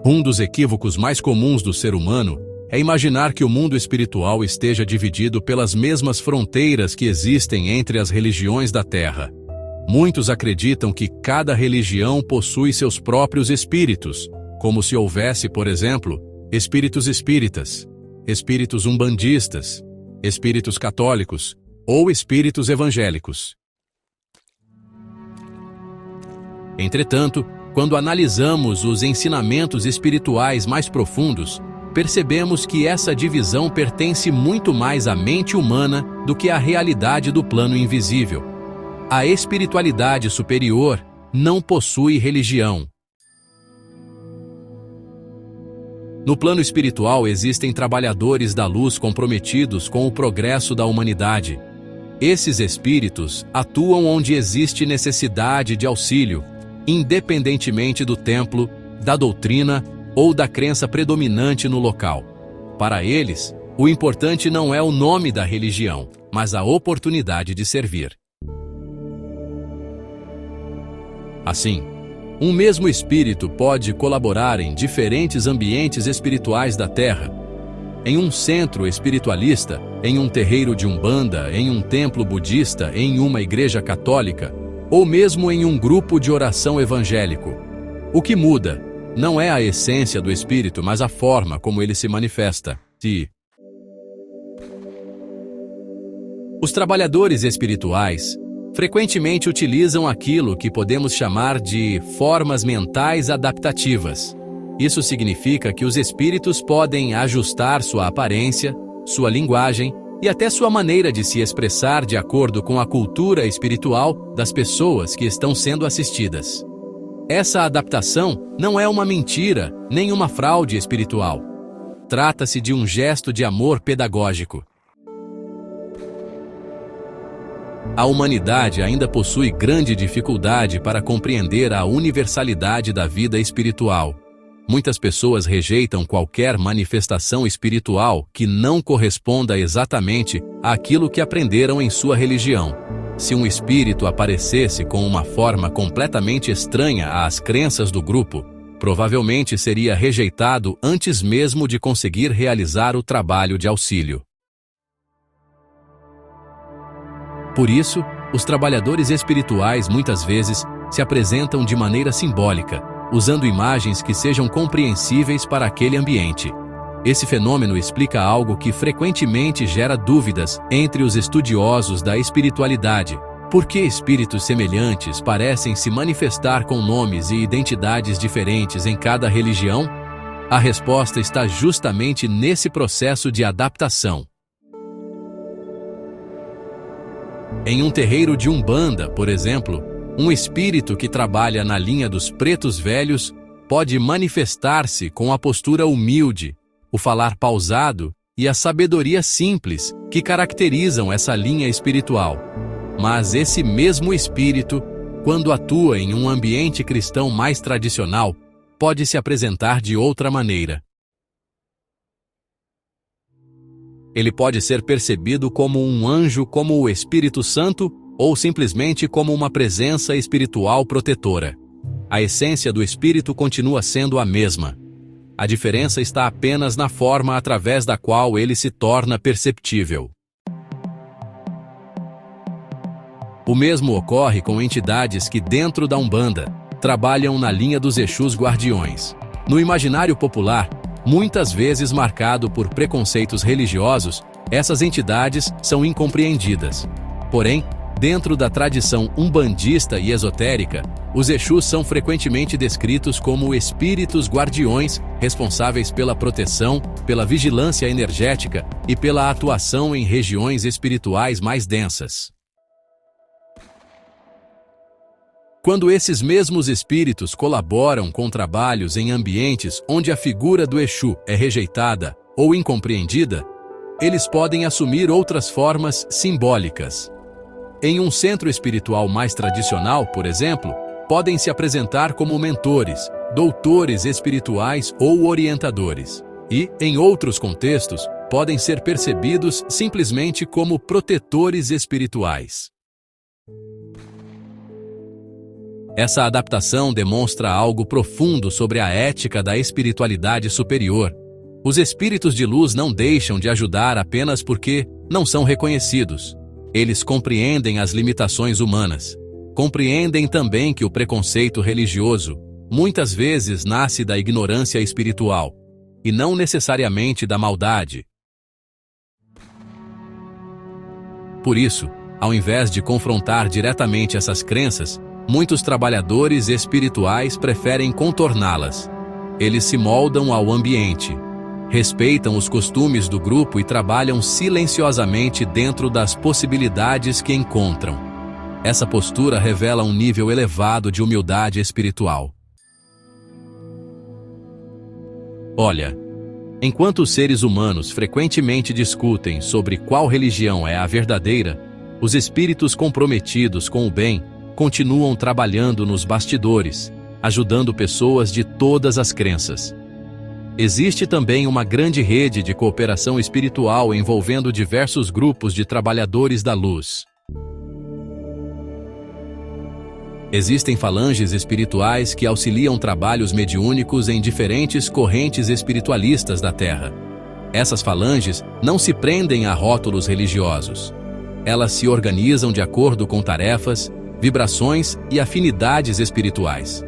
Um dos equívocos mais comuns do ser humano é imaginar que o mundo espiritual esteja dividido pelas mesmas fronteiras que existem entre as religiões da Terra. Muitos acreditam que cada religião possui seus próprios espíritos, como se houvesse, por exemplo, espíritos espíritas, espíritos umbandistas, espíritos católicos ou espíritos evangélicos. Entretanto, quando analisamos os ensinamentos espirituais mais profundos, percebemos que essa divisão pertence muito mais à mente humana do que à realidade do plano invisível. A espiritualidade superior não possui religião. No plano espiritual existem trabalhadores da luz comprometidos com o progresso da humanidade. Esses espíritos atuam onde existe necessidade de auxílio, independentemente do templo, da doutrina ou da crença predominante no local. Para eles, o importante não é o nome da religião, mas a oportunidade de servir. Assim, um mesmo espírito pode colaborar em diferentes ambientes espirituais da Terra. Em um centro espiritualista, em um terreiro de Umbanda, em um templo budista, em uma igreja católica, ou mesmo em um grupo de oração evangélico. O que muda não é a essência do espírito, mas a forma como ele se manifesta. Os trabalhadores espirituais frequentemente utilizam aquilo que podemos chamar de formas mentais adaptativas. Isso significa que os espíritos podem ajustar sua aparência, sua linguagem e até sua maneira de se expressar de acordo com a cultura espiritual das pessoas que estão sendo assistidas. Essa adaptação não é uma mentira nem uma fraude espiritual. Trata-se de um gesto de amor pedagógico. A humanidade ainda possui grande dificuldade para compreender a universalidade da vida espiritual. Muitas pessoas rejeitam qualquer manifestação espiritual que não corresponda exatamente àquilo que aprenderam em sua religião. Se um espírito aparecesse com uma forma completamente estranha às crenças do grupo, provavelmente seria rejeitado antes mesmo de conseguir realizar o trabalho de auxílio. Por isso, os trabalhadores espirituais muitas vezes se apresentam de maneira simbólica, usando imagens que sejam compreensíveis para aquele ambiente. Esse fenômeno explica algo que frequentemente gera dúvidas entre os estudiosos da espiritualidade. Por que espíritos semelhantes parecem se manifestar com nomes e identidades diferentes em cada religião? A resposta está justamente nesse processo de adaptação. Em um terreiro de Umbanda, por exemplo, um espírito que trabalha na linha dos pretos velhos pode manifestar-se com a postura humilde, o falar pausado e a sabedoria simples que caracterizam essa linha espiritual. Mas esse mesmo espírito, quando atua em um ambiente cristão mais tradicional, pode se apresentar de outra maneira. Ele pode ser percebido como um anjo, como o Espírito Santo, ou simplesmente como uma presença espiritual protetora. A essência do espírito continua sendo a mesma. A diferença está apenas na forma através da qual ele se torna perceptível. O mesmo ocorre com entidades que, dentro da Umbanda, trabalham na linha dos Exus guardiões. No imaginário popular, muitas vezes marcado por preconceitos religiosos, essas entidades são incompreendidas. Porém, dentro da tradição umbandista e esotérica, os Exus são frequentemente descritos como espíritos guardiões responsáveis pela proteção, pela vigilância energética e pela atuação em regiões espirituais mais densas. Quando esses mesmos espíritos colaboram com trabalhos em ambientes onde a figura do Exu é rejeitada ou incompreendida, eles podem assumir outras formas simbólicas. Em um centro espiritual mais tradicional, por exemplo, podem se apresentar como mentores, doutores espirituais ou orientadores. E, em outros contextos, podem ser percebidos simplesmente como protetores espirituais. Essa adaptação demonstra algo profundo sobre a ética da espiritualidade superior. Os espíritos de luz não deixam de ajudar apenas porque não são reconhecidos. Eles compreendem as limitações humanas. Compreendem também que o preconceito religioso muitas vezes nasce da ignorância espiritual, e não necessariamente da maldade. Por isso, ao invés de confrontar diretamente essas crenças, muitos trabalhadores espirituais preferem contorná-las. Eles se moldam ao ambiente, respeitam os costumes do grupo e trabalham silenciosamente dentro das possibilidades que encontram. Essa postura revela um nível elevado de humildade espiritual. Olha, enquanto os seres humanos frequentemente discutem sobre qual religião é a verdadeira, os espíritos comprometidos com o bem continuam trabalhando nos bastidores, ajudando pessoas de todas as crenças. Existe também uma grande rede de cooperação espiritual envolvendo diversos grupos de trabalhadores da luz. Existem falanges espirituais que auxiliam trabalhos mediúnicos em diferentes correntes espiritualistas da Terra. Essas falanges não se prendem a rótulos religiosos. Elas se organizam de acordo com tarefas, vibrações e afinidades espirituais.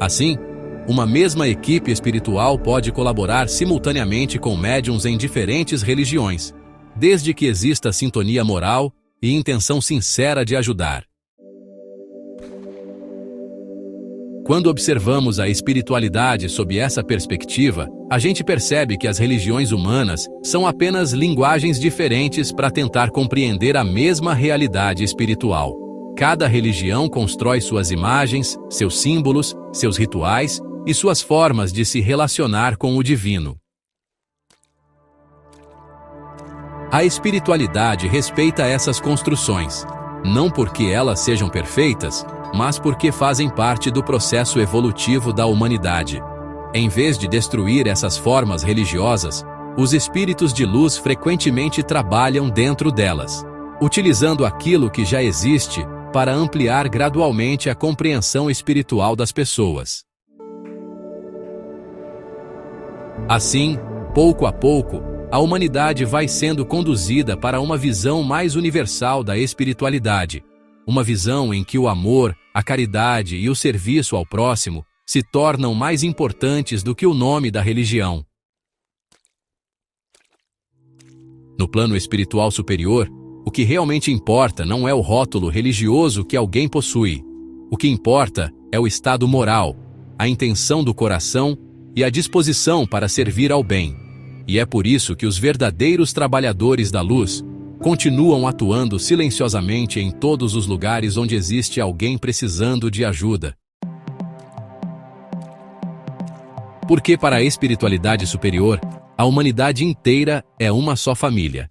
Assim, uma mesma equipe espiritual pode colaborar simultaneamente com médiuns em diferentes religiões, desde que exista sintonia moral e intenção sincera de ajudar. Quando observamos a espiritualidade sob essa perspectiva, a gente percebe que as religiões humanas são apenas linguagens diferentes para tentar compreender a mesma realidade espiritual. Cada religião constrói suas imagens, seus símbolos, seus rituais e suas formas de se relacionar com o divino. A espiritualidade respeita essas construções, não porque elas sejam perfeitas, mas porque fazem parte do processo evolutivo da humanidade. Em vez de destruir essas formas religiosas, os espíritos de luz frequentemente trabalham dentro delas, utilizando aquilo que já existe para ampliar gradualmente a compreensão espiritual das pessoas. Assim, pouco a pouco, a humanidade vai sendo conduzida para uma visão mais universal da espiritualidade, uma visão em que o amor, a caridade e o serviço ao próximo se tornam mais importantes do que o nome da religião. No plano espiritual superior, o que realmente importa não é o rótulo religioso que alguém possui. O que importa é o estado moral, a intenção do coração e a disposição para servir ao bem. E é por isso que os verdadeiros trabalhadores da luz continuam atuando silenciosamente em todos os lugares onde existe alguém precisando de ajuda. Porque para a espiritualidade superior, a humanidade inteira é uma só família.